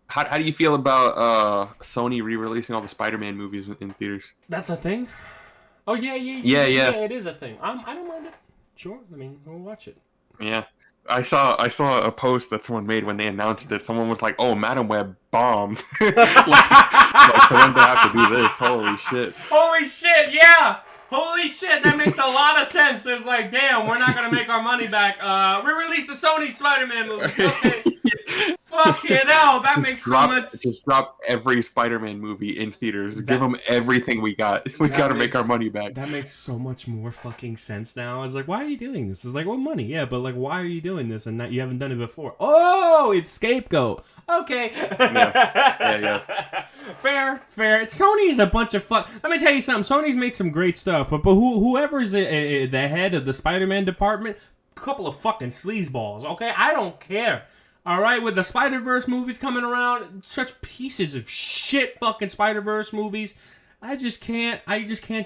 How do you feel about Sony re-releasing all the Spider-Man movies in theaters? That's a thing. Oh yeah, Yeah, yeah. yeah, It is a thing. I don't mind it. Sure. I mean, we'll watch it. yeah. I saw a post that someone made when they announced it. Someone was like, "Oh, Madam Web bombed." like for them to have to do this, holy shit. Holy shit! Yeah. Holy shit! That makes a lot of sense. It's like, damn, we're not gonna make our money back. We released the Sony Spider-Man movies. Okay. Fuck it out. That just makes so drop much. just drop every Spider-Man movie in theaters. Give That them everything we got. We got that to make our makes money back. that makes so much more fucking sense now. I was like, why are you doing this? It's like, well, money, yeah, but like, why are you doing this and not you haven't done it before? Oh, it's scapegoat. Okay. Yeah. Fair. Sony's a bunch of fuck. Let me tell you something. Sony's made some great stuff, but whoever's the head of the Spider-Man department, couple of fucking sleazeballs. Okay, I don't care. All right, with the Spider-Verse movies coming around, such pieces of shit fucking Spider-Verse movies. I just can't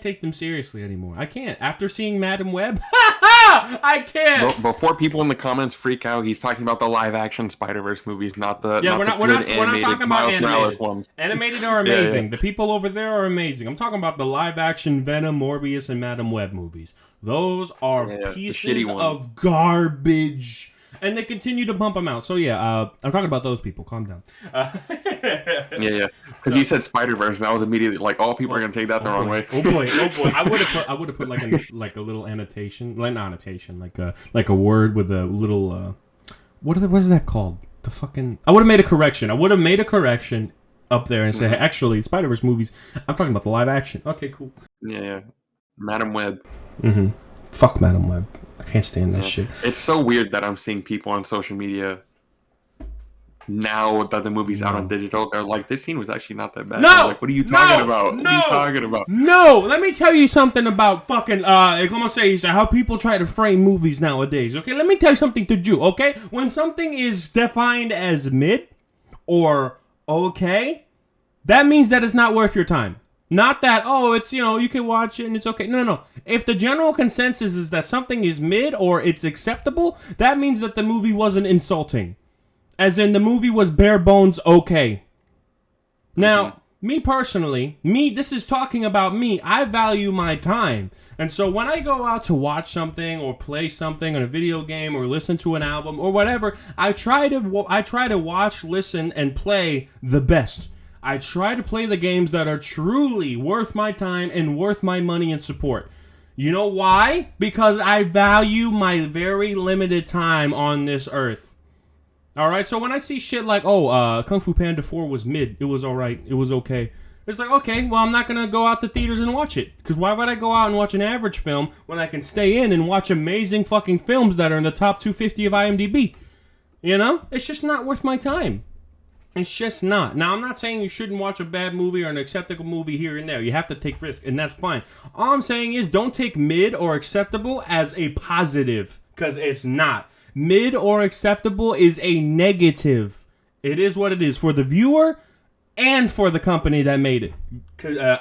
take them seriously anymore. I can't. After seeing Madam Web, I can't. Before people in the comments freak out, he's talking about the live-action Spider-Verse movies, not the Yeah, not we're the not we're good not we're not animated talking about Miles Morales animated. ones. Animated are Yeah, amazing. yeah. The people over there are amazing. I'm talking about the live action Venom, Morbius, and Madam Web movies. Those are Yeah, the pieces shitty ones. of garbage. And they continue to pump them out. So yeah, I'm talking about those people. Calm down. Yeah. Because you said Spider-Verse, and I was immediately like, "Oh, people are gonna take that the wrong way." Oh boy! I would have put like a little annotation, like not annotation, like a word with a little what is that called? The fucking I would have made a correction. I would have made a correction up there and say, hey, actually, Spider-Verse movies. I'm talking about the live action. Okay, cool. Yeah. Madam Web. Fuck Madam Web. I can't stand that Yeah. shit. It's so weird that I'm seeing people on social media now that the movie's out on digital. They're like, "This scene was actually not that bad." I'm No! like, what are you talking about? What are you No! talking about? No! Let me tell you something about fucking, como se dice, how people try to frame movies nowadays, okay? Let me tell you something to do, okay? When something is defined as mid or okay, that means that it's not worth your time. Not that, oh, it's, you can watch it and it's okay. No. If the general consensus is that something is mid or it's acceptable, that means that the movie wasn't insulting. As in, the movie was bare bones okay. Now, me personally, this is talking about me. I value my time. And so when I go out to watch something or play something on a video game or listen to an album or whatever, I try to watch, listen, and play the best. I try to play the games that are truly worth my time and worth my money and support. You know why? Because I value my very limited time on this earth. Alright, so when I see shit like, Kung Fu Panda 4 was mid, it was alright, it was okay. It's like, okay, well, I'm not gonna go out to theaters and watch it. Because why would I go out and watch an average film when I can stay in and watch amazing fucking films that are in the top 250 of IMDb? You know? It's just not worth my time. It's just not. Now, I'm not saying you shouldn't watch a bad movie or an acceptable movie here and there. You have to take risks, and that's fine. All I'm saying is don't take mid or acceptable as a positive, because it's not. Mid or acceptable is a negative. It is what it is for the viewer and for the company that made it.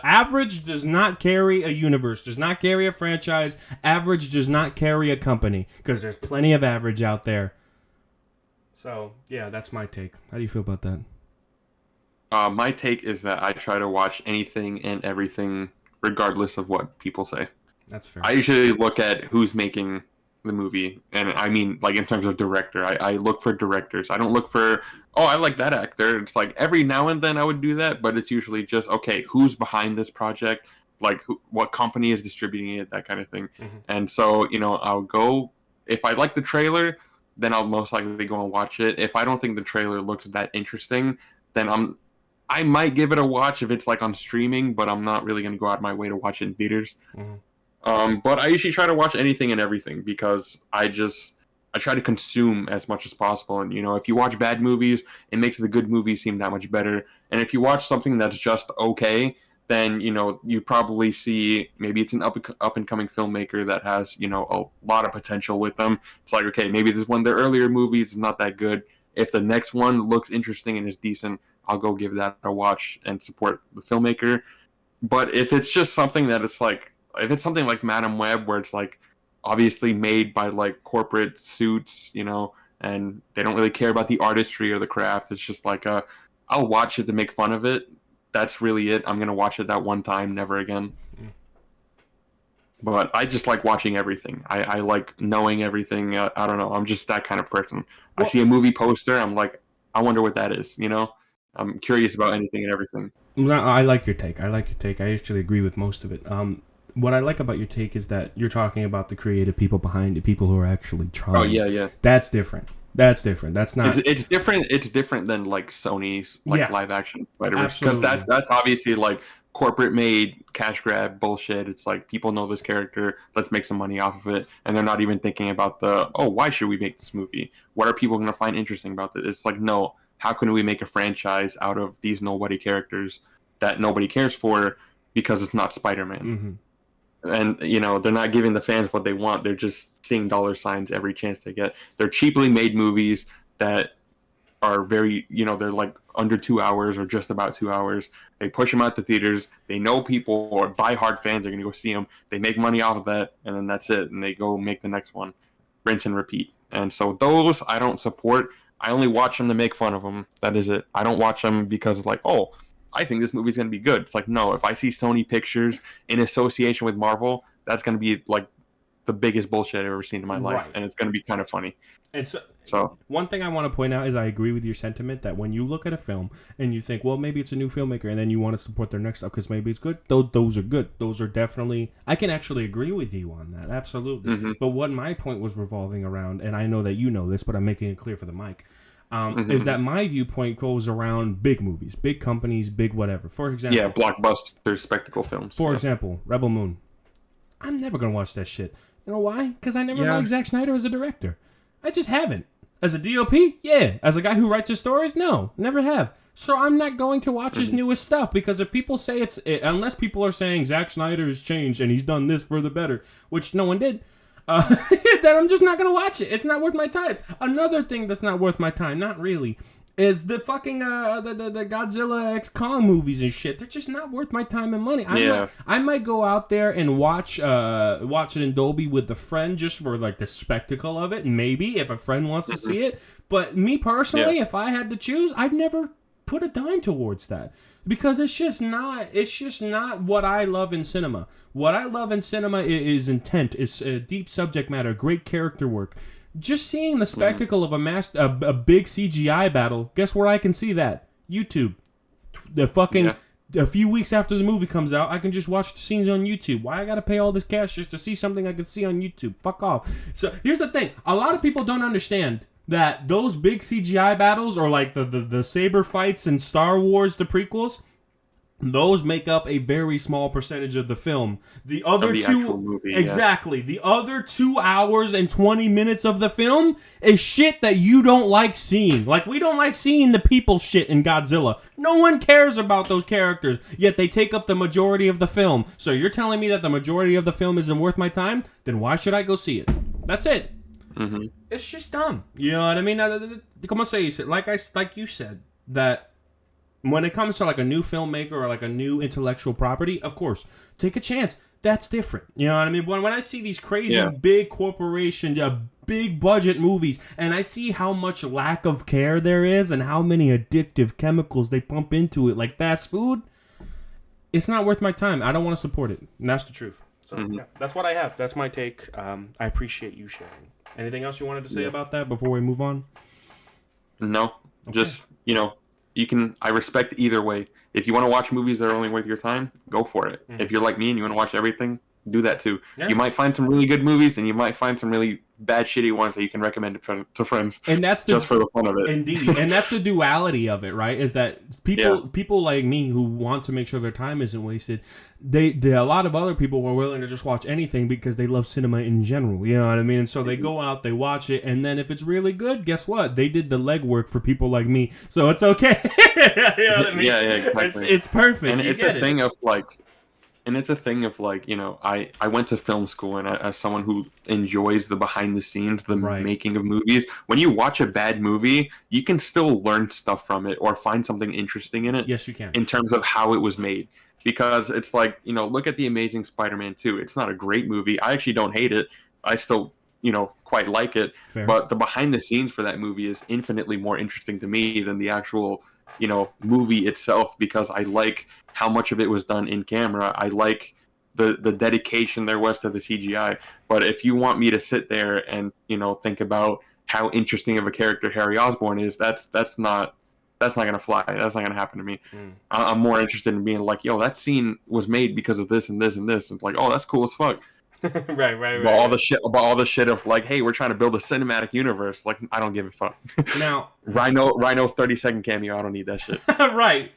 Average does not carry a universe, does not carry a franchise. Average does not carry a company, because there's plenty of average out there. So, yeah, that's my take. How do you feel about that? My take is that I try to watch anything and everything, regardless of what people say. That's fair. I usually look at who's making the movie, and I mean, like, in terms of director, I look for directors. I don't look for, oh, I like that actor. It's like every now and then I would do that, but it's usually just, okay, who's behind this project? Like, what company is distributing it? That kind of thing. And so, I'll go, if I like the trailer, then I'll most likely go and watch it. If I don't think the trailer looks that interesting, then I might give it a watch if it's like on streaming, but I'm not really going to go out of my way to watch it in theaters. But I usually try to watch anything and everything because I try to consume as much as possible. And, if you watch bad movies, it makes the good movies seem that much better. And if you watch something that's just okay, then, you probably see maybe it's an up and coming filmmaker that has, a lot of potential with them. It's like, okay, maybe this one of their earlier movies is not that good. If the next one looks interesting and is decent, I'll go give that a watch and support the filmmaker. But if it's just something that it's like, if it's something like Madam Web, where it's like obviously made by like corporate suits, and they don't really care about the artistry or the craft, it's just like I'll watch it to make fun of it. That's really it. I'm gonna watch it that one time, never again. But I just like watching everything. I like knowing everything. I don't know. I'm just that kind of person. I see a movie poster. I'm like, I wonder what that is. You know, I'm curious about anything and everything. No, I like your take. I actually agree with most of it. What I like about your take is that you're talking about the creative people behind it, people who are actually trying. Oh yeah, yeah. That's different. That's different. That's not. It's different. It's different than like Sony's live action Spider-Verse, because that's obviously like corporate made cash grab bullshit. It's like people know this character, let's make some money off of it, and they're not even thinking about why should we make this movie? What are people going to find interesting about this? It's like, no, how can we make a franchise out of these nobody characters that nobody cares for because it's not Spider-Man? And they're not giving the fans what they want. They're just seeing dollar signs every chance they get. They're cheaply made movies that are very, they're like under 2 hours or just about 2 hours. They push them out to theaters. They know people or diehard fans are going to go see them. They make money off of that, and then that's it. And they go make the next one, rinse and repeat. And so those I don't support. I only watch them to make fun of them. That is it. I don't watch them because of like, oh, I think this movie's going to be good. It's like, no, if I see Sony Pictures in association with Marvel, that's going to be like the biggest bullshit I've ever seen in my life. And it's going to be kind of funny. And so one thing I want to point out is I agree with your sentiment that when you look at a film and you think, well, maybe it's a new filmmaker, and then you want to support their next stuff because maybe it's good, those are good. Those are definitely, I can actually agree with you on that. Absolutely. But what my point was revolving around, and I know that you know this, but I'm making it clear for the mic, is that my viewpoint goes around big movies, big companies, big whatever. For example... Yeah, blockbuster spectacle films. For example, Rebel Moon. I'm never going to watch that shit. You know why? Because I never liked Zack Snyder as a director. I just haven't. As a DOP? Yeah. As a guy who writes his stories? No. Never have. So I'm not going to watch his newest stuff, because if people say unless people are saying Zack Snyder has changed and he's done this for the better, which no one did, then I'm just not going to watch it. It's not worth my time. Another thing that's not worth my time, not really, is the fucking the Godzilla X Kong movies and shit. They're just not worth my time and money. I might go out there and watch it in Dolby with a friend just for like the spectacle of it, and maybe if a friend wants to see it. But me personally, if I had to choose, I'd never put a dime towards that, because it's just not what I love in cinema. What I love in cinema is intent, is deep subject matter, great character work. Just seeing the spectacle of a big CGI battle, guess where I can see that? YouTube. A few weeks after the movie comes out, I can just watch the scenes on YouTube. Why I gotta pay all this cash just to see something I can see on YouTube? Fuck off. So here's the thing. A lot of people don't understand that those big CGI battles, or like the saber fights in Star Wars, the prequels, those make up a very small percentage of the film. The other the other 2 hours and 20 minutes of the film is shit that you don't like seeing. Like, we don't like seeing the people shit in Godzilla. No one cares about those characters, yet they take up the majority of the film. So you're telling me that the majority of the film isn't worth my time? Then why should I go see it? That's it. It's just dumb. You know what I mean? Como se dice? Like you said, that when it comes to like a new filmmaker or like a new intellectual property, of course, take a chance. That's different. You know what I mean? When I see these crazy big corporation, big budget movies, and I see how much lack of care there is and how many addictive chemicals they pump into it, like fast food, it's not worth my time. I don't want to support it. And that's the truth. So that's what I have. That's my take. I appreciate you sharing. Anything else you wanted to say about that before we move on? No. Okay. Just, I respect either way. If you want to watch movies that are only worth your time, go for it. If you're like me and you want to watch everything, do that too. Yeah. You might find some really good movies, and you might find some really bad, shitty ones that you can recommend to friends. And that's just for the fun of it. Indeed, and that's the duality of it, right? Is that people like me who want to make sure their time isn't wasted. A lot of other people were willing to just watch anything because they love cinema in general. You know what I mean? And so they go out, they watch it, and then if it's really good, guess what? They did the legwork for people like me, so it's okay. You know what I mean? Yeah, exactly. It's perfect. And it's a thing of like. And it's a thing of like, I went to film school, and as someone who enjoys the behind the scenes, the making of movies, when you watch a bad movie, you can still learn stuff from it or find something interesting in it. Yes, you can. In terms of how it was made. Because it's like, look at The Amazing Spider-Man 2. It's not a great movie. I actually don't hate it. I still quite like it. Fair. But the behind the scenes for that movie is infinitely more interesting to me than the actual movie itself, because I like how much of it was done in camera. I like the dedication there was to the CGI. But if you want me to sit there and think about how interesting of a character Harry Osborn is, that's not gonna fly. That's not gonna happen to me. I'm more interested in being like, yo, that scene was made because of this and this and this. It's like, oh, that's cool as fuck. Right. But all the shit of like, hey, we're trying to build a cinematic universe. Like, I don't give a fuck. Now, Rhino's 30-second cameo. I don't need that shit. right.